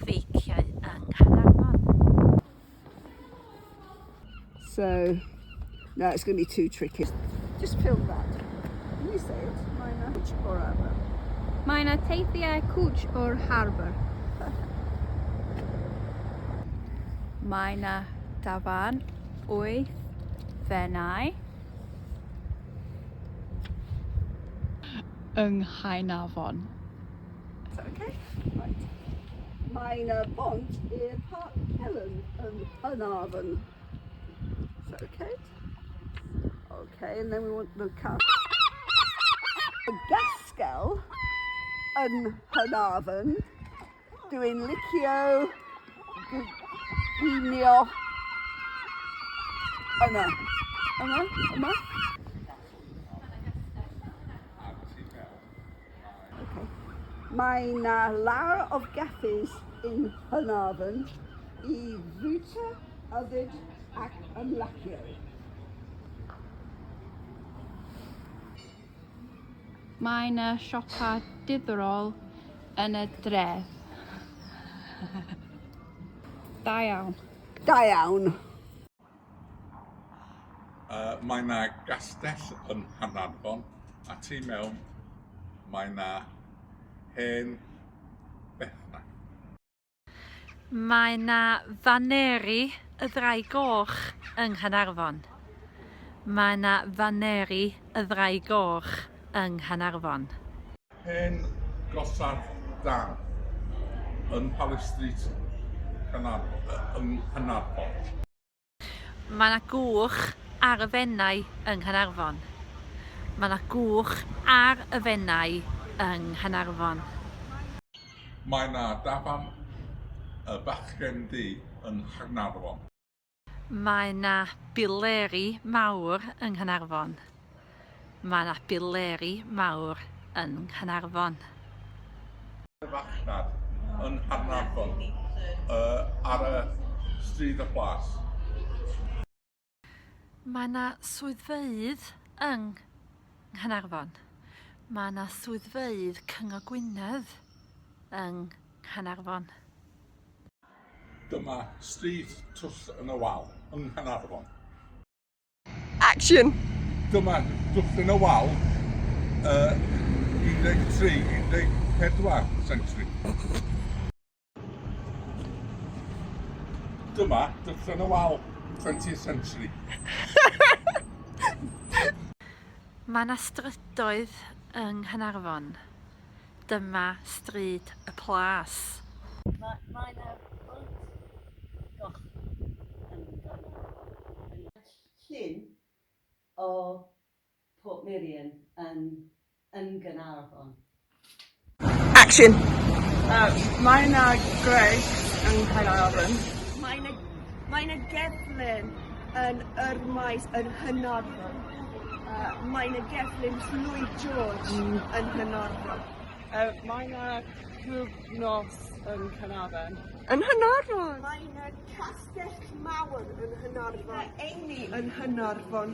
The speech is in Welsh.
feiciau yng Nghaernarfon. So, no, it's going to be too tricky. Just film that. Can you say it? Minor or other? Mae yna teithiau cwch o'r harbor. Mae yna dafarn 8 Fenai yng Nghaernarfon. Is that okay? Right. Mae yna bont i'r Parc Helen yn Nghaernarfon. Is that okay? Okay, and then we want the castell yn Nghaernarfon dwi'n licio ginio yma. Okay. Mae yna lawer o gaffis yn Nghaernarfon I fwyta, yfyd ac ymlacio. Mae yna siopa diddorol yn y dref. Da iawn. Da iawn. Mae yna castell yn Nghaernarfon a tu mewn mae yna hen Fenai. Mae yna baneri y coch yng Nghaernarfon. Mae yna baneri y coch yng Nghaernarfon. Hen orsaf Dan yn Strait yng Nghaernarfon. Mae yna cwch ar y Fenai yng Nghaernarfon. Mae yna cwch ar y Fenai yng Nghaernarfon. Mae yna dafarn y bachgen di yn Nghaernarfon. Mae yna bileri mawr yng Nghaernarfon. Mae yna bileri mawr yng Nghaernarfon. Y fachnad yn Nghaernarfon ar y stryd y plas. Mae yna swyddfeydd yng Nghaernarfon. Mae yna swyddfeydd Cyngor Gwynedd yng Nghaernarfon. Dyma stryd twll yn y wal yng Nghaernarfon. Action! Dyma twll yn y wal 13-14 century. Dyma twll yn y wal 20th century. Mae yna strydoedd yng Nghaernarfon. Dyma stryd y plas. Mae yna goch yn Nghaernarfon. Llyn o Port Miriam yn Nghaernarfon. Action! Mae yna greg yn Nghaernarfon. Mae yna cerflun yn yr maes yn Nghaernarfon. Mae yna cerflun Llwyd George yn Nghaernarfon. Mae yna clwb nos yn Nghaernarfon. Yn Nghaernarfon? Mae yna castell mawr yn Nghaernarfon. Eini yn Nghaernarfon.